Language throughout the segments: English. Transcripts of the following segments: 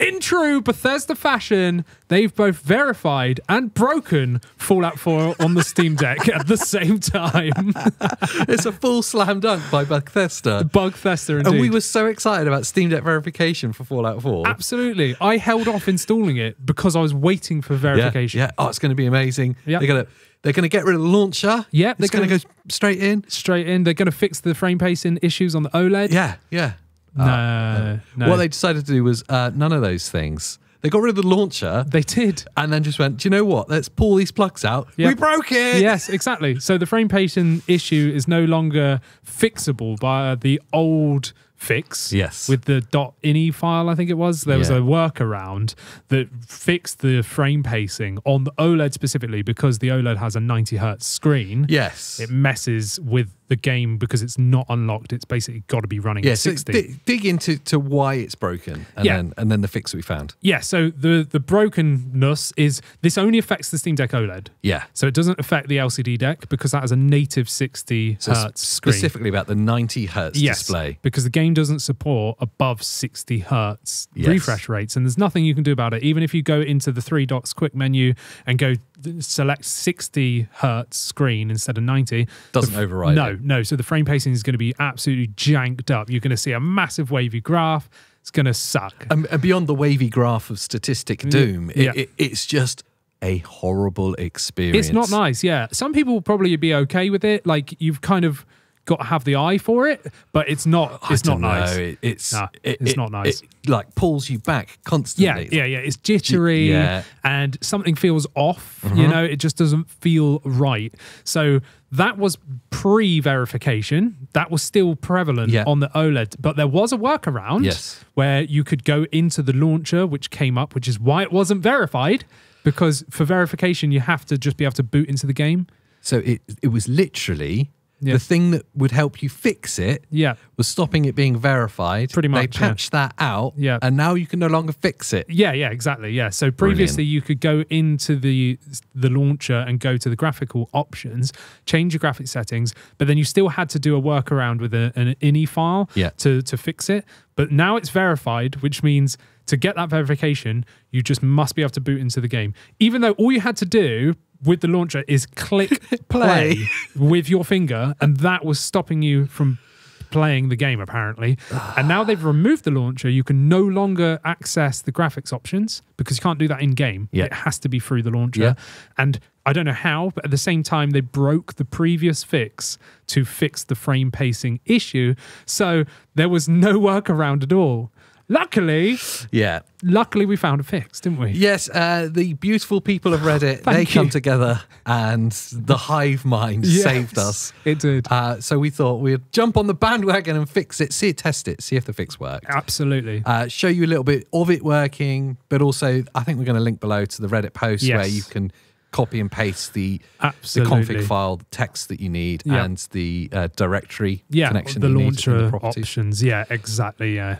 In true Bethesda fashion, they've both verified and broken Fallout 4 on the Steam Deck at the same time. It's a full slam dunk by Bethesda. Bugfester, indeed. And we were so excited about Steam Deck verification for Fallout 4. Absolutely. I held off installing it because I was waiting for verification. Yeah. Oh, it's going to be amazing. Yep. They're going to get rid of the launcher. Yeah, it's going to go straight in. Straight in. They're going to fix the frame pacing issues on the OLED. Yeah. No. What they decided to do was none of those things. They got rid of the launcher. They did. And then just went, do you know what? Let's pull these plugs out. Yep. We broke it. Yes, exactly. So the frame pacing issue is no longer fixable by the old fix. Yes. With the .ini file, I think it was. There was a workaround that fixed the frame pacing on the OLED specifically because the OLED has a 90 hertz screen. Yes. It messes with the game because it's not unlocked. It's basically got to be running at 60. So dig into why it's broken and then the fix that we found. Yeah, so the brokenness is this only affects the Steam Deck OLED. Yeah. So it doesn't affect the LCD deck because that has a native 60 hertz screen. Specifically about the 90 hertz display. Because the game doesn't support above 60 hertz refresh rates, and there's nothing you can do about it. Even if you go into the 3 dots quick menu and go select 60 hertz screen instead of 90, doesn't override it. No. So the frame pacing is going to be absolutely janked up. You're going to see a massive wavy graph. It's going to suck. And beyond the wavy graph of statistic doom, it's just a horrible experience. It's not nice, yeah. Some people will probably be okay with it. Like, you've kind of got to have the eye for it, but it's not nice. It's not nice. It like pulls you back constantly. Yeah. It's jittery and something feels off. You know, it just doesn't feel right. So that was pre-verification. That was still prevalent on the OLED, but there was a workaround where you could go into the launcher, which came up, which is why it wasn't verified, because for verification, you have to just be able to boot into the game. So it was literally the thing that would help you fix it was stopping it being verified. Pretty much. They patched that out, and now you can no longer fix it. Yeah, exactly. Yeah. So previously you could go into the launcher and go to the graphical options, change your graphic settings, but then you still had to do a workaround with an ini file to fix it. But now it's verified, which means to get that verification, you just must be able to boot into the game. Even though all you had to do with the launcher is click play with your finger, and that was stopping you from playing the game, apparently. And now they've removed the launcher. You can no longer access the graphics options because you can't do that in game. It has to be through the launcher. And I don't know how, but at the same time, they broke the previous fix to fix the frame pacing issue. So there was no workaround at all. Luckily, we found a fix, didn't we? Yes, the beautiful people of Reddit, they come together, and the hive mind saved us. It did. So we thought we'd jump on the bandwagon and fix it, test it, see if the fix worked. Absolutely. Show you a little bit of it working, but also I think we're going to link below to the Reddit post where you can copy and paste the config file, the text that you need, and the directory connection the you launcher need, the options. Yeah, exactly. Yeah.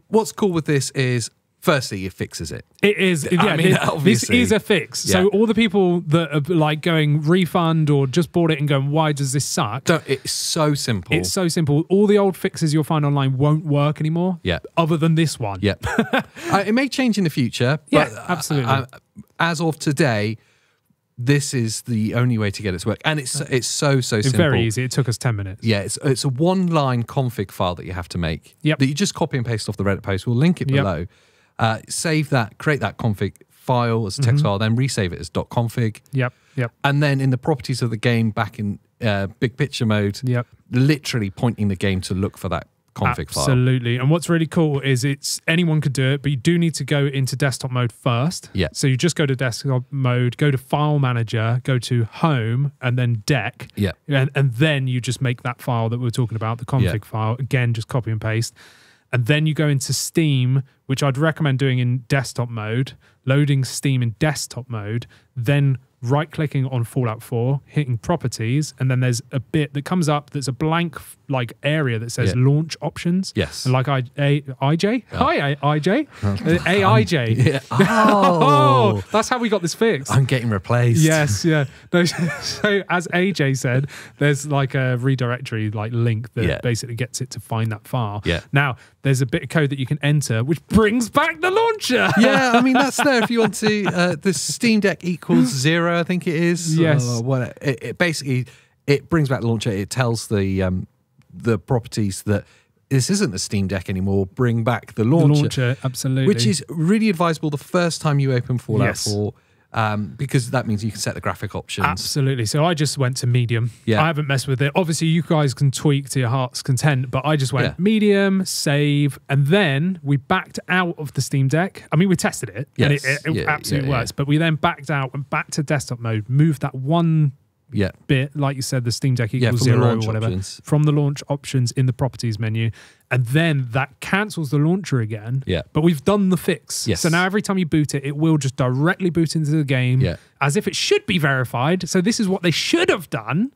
What's cool with this is, firstly, it fixes it. It is. Yeah, this is a fix. So all the people that are like going refund or just bought it and going, why does this suck? It's so simple. It's so simple. All the old fixes you'll find online won't work anymore. Other than this one. It may change in the future. But, absolutely. As of today, this is the only way to get it to work, and it's so simple. It's very easy. It took us 10 minutes. Yeah, it's a one-line config file that you have to make. That you just copy and paste off the Reddit post. We'll link it below. Save that, create that config file as a text file, then resave it as .config. And then in the properties of the game, back in big picture mode, literally pointing the game to look for that config file. Absolutely. And what's really cool is anyone could do it, but you do need to go into desktop mode first. So you just go to desktop mode, go to file manager, go to home, and then deck. And then you just make that file that we were talking about, the config file. Again, just copy and paste. And then you go into Steam, which I'd recommend doing in desktop mode, loading Steam in desktop mode, then right-clicking on Fallout 4, hitting Properties, and then there's a bit that comes up that's a blank like area that says Launch Options. Yes. And like IJ? Hi, IJ. AIJ. Yeah. Oh. That's how we got this fixed. I'm getting replaced. Yes, yeah. No, so as AJ said, there's like a redirectory like link that basically gets it to find that file. Yeah. Now, there's a bit of code that you can enter which brings back the launcher. Yeah, I mean, that's there if you want to. The Steam Deck equals 0, I think it is. Yes. It basically, it brings back the launcher. It tells the properties that this isn't the Steam Deck anymore. Bring back the launcher. The launcher, absolutely. Which is really advisable the first time you open Fallout 4. Because that means you can set the graphic options. Absolutely. So I just went to medium. Yeah. I haven't messed with it. Obviously, you guys can tweak to your heart's content, but I just went medium, save, and then we backed out of the Steam Deck. I mean, we tested it, and it absolutely works, but we then backed out and back to desktop mode, moved that one bit, like you said, the SteamCk equals 0 or whatever, from the launch options in the properties menu, and then that cancels the launcher again. But we've done the fix. So now every time you boot it, it will just directly boot into the game as if it should be verified. So this is what they should have done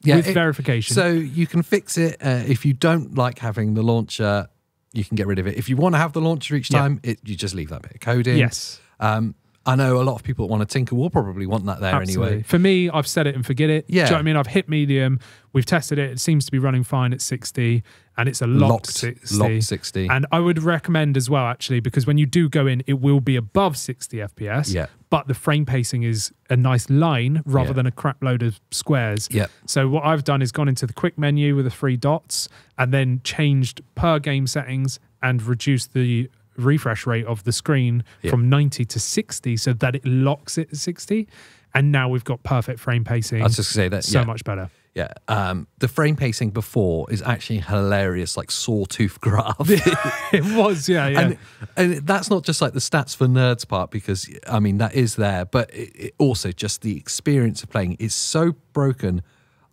with verification. So you can fix it. If you don't like having the launcher, you can get rid of it. If you want to have the launcher each time, you just leave that bit of code in. I know a lot of people that want to tinker will probably want that there anyway. For me, I've set it and forget it. Do you know what I mean? I've hit medium. We've tested it. It seems to be running fine at 60, and it's a locked 60. Locked 60. And I would recommend as well, actually, because when you do go in, it will be above 60 FPS. But the frame pacing is a nice line rather than a crap load of squares. So what I've done is gone into the quick menu with the 3 dots and then changed per game settings and reduced the refresh rate of the screen from 90 to 60 so that it locks it at 60, and now we've got perfect frame pacing. I was just going to say that so much better. The frame pacing before is actually hilarious, like sawtooth graph. It was, and that's not just like the stats for nerds part, because I mean that is there, but it also just the experience of playing is so broken.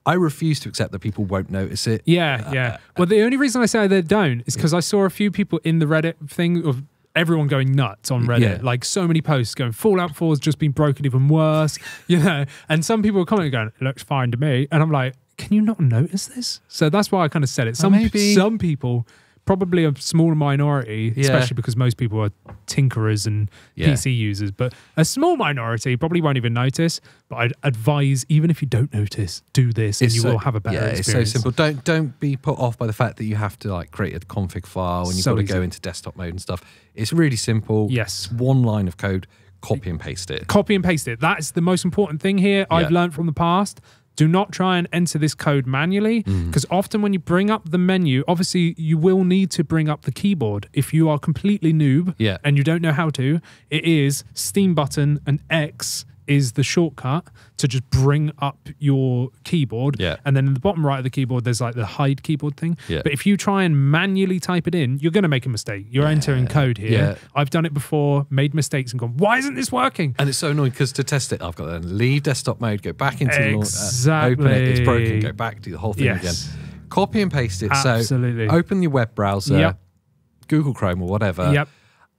I refuse to accept that people won't notice it. Well, the only reason I say they don't is because I saw a few people in the Reddit thing of everyone going nuts on Reddit. Like so many posts going, Fallout 4 has just been broken even worse, and some people are commenting going, it looks fine to me. And I'm like, can you not notice this? So that's why I kind of said it. Some people, probably a small minority, especially because most people are tinkerers and PC users, but a small minority probably won't even notice. But I'd advise, even if you don't notice, do this and you will have a better experience. It's so simple. Don't be put off by the fact that you have to like create a config file and you've got to go into desktop mode and stuff. It's really simple. It's one line of code, copy and paste it. Copy and paste it. That's the most important thing here. I've learned from the past. Do not try and enter this code manually, because often when you bring up the menu, obviously you will need to bring up the keyboard. If you are completely noob and you don't know how to, it is Steam button and X is the shortcut to just bring up your keyboard. And then in the bottom right of the keyboard, there's like the hide keyboard thing. But if you try and manually type it in, you're going to make a mistake. You're entering code here. I've done it before, made mistakes and gone, why isn't this working? And it's so annoying because to test it, I've got to leave desktop mode, go back into the open it, it's broken, go back, do the whole thing again. Copy and paste it. Absolutely. So open your web browser, Google Chrome or whatever,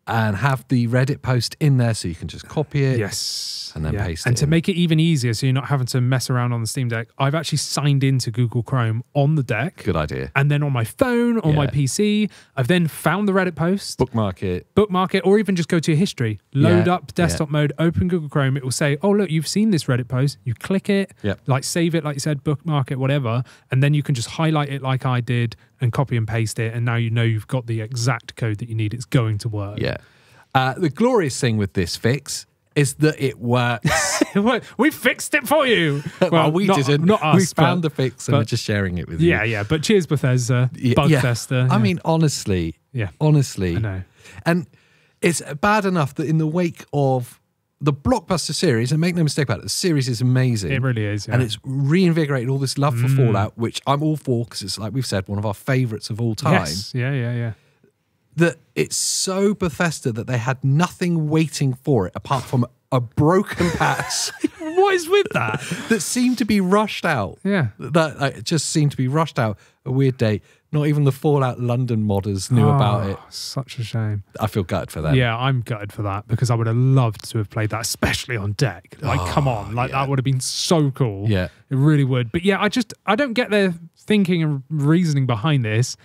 and have the Reddit post in there so you can just copy it. And then paste it. And to make it even easier so you're not having to mess around on the Steam Deck, I've actually signed into Google Chrome on the deck. Good idea. And then on my phone, on my PC, I've then found the Reddit post. Bookmark it, or even just go to your history. Load up desktop mode, open Google Chrome. It will say, oh, look, you've seen this Reddit post. You click it, like save it, like you said, bookmark it, whatever. And then you can just highlight it like I did and copy and paste it. And now you know you've got the exact code that you need. It's going to work. The glorious thing with this fix is that it works. We fixed it for you. Well, we didn't. Not us. We found the fix and we're just sharing it with you. But cheers, Bethesda. Bugfesta. I mean, honestly. Honestly. I know. And it's bad enough that in the wake of the blockbuster series, and make no mistake about it, the series is amazing. It really is. And it's reinvigorated all this love for Fallout, which I'm all for because it's, like we've said, one of our favourites of all time. Yes. Yeah. That it's so Bethesda that they had nothing waiting for it apart from a broken patch what is with that? That seemed to be rushed out. Yeah. That just seemed to be rushed out. A weird date. Not even the Fallout London modders knew about it. Such a shame. I feel gutted for them. Yeah, I'm gutted for that because I would have loved to have played that, especially on deck. Like, come on. Like, that would have been so cool. Yeah. It really would. But yeah, I don't get their thinking and reasoning behind this.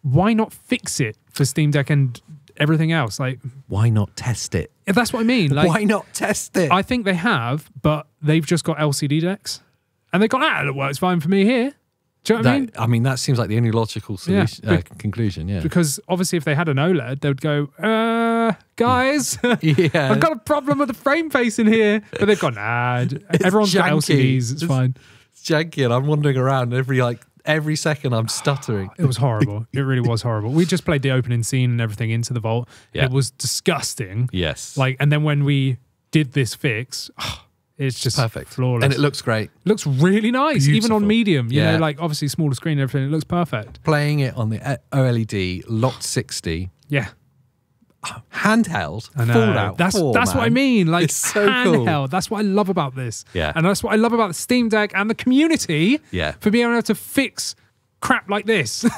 Why not fix it for Steam Deck and everything else? Like, why not test it? That's what I mean. Like, why not test it? I think they have, but they've just got LCD decks. And they've gone, it works fine for me here. Do you know what I mean? I mean, that seems like the only logical solution, conclusion, yeah. Because obviously if they had an OLED, they would go, guys, I've got a problem with the frame face in here. But they've gone, everyone's got LCDs, it's fine. It's janky, and I'm wandering around every second I'm stuttering. It was horrible. It really was horrible. We just played the opening scene and everything into the vault. Yeah. It was disgusting. Yes. Like, and then when we did this fix... it's just perfect, flawless, and it looks great. Looks really nice, beautiful. Even on medium. You know, like obviously smaller screen and everything. It looks perfect. Playing it on the OLED, locked 60. Yeah, handheld. Fallout. That's what I mean. Like, it's so handheld. Cool. That's what I love about this. Yeah, and that's what I love about the Steam Deck and the community. Yeah, for being able to fix crap like this. You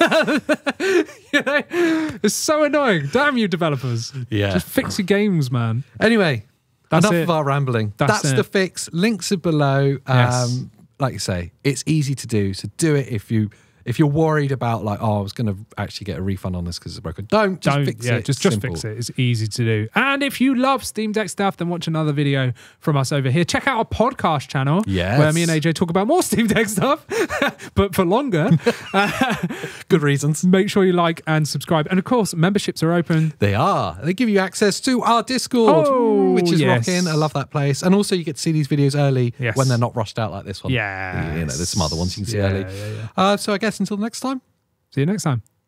know, it's so annoying. Damn you, developers. Yeah, just fix your games, man. Anyway. Enough of our rambling. That's the fix. Links are below. Like you say, it's easy to do. So do it if you're worried about like, I was going to actually get a refund on this because it's broken. Don't fix it. Just fix it. It's easy to do. And if you love Steam Deck stuff, then watch another video from us over here. Check out our podcast channel where me and AJ talk about more Steam Deck stuff, but for longer. Good reasons. Make sure you like and subscribe. And of course, memberships are open. They are. They give you access to our Discord, which is rocking. I love that place. And also you get to see these videos early when they're not rushed out like this one. Yeah. You know, there's some other ones you can see early. Yeah. So I guess until next time. See you next time.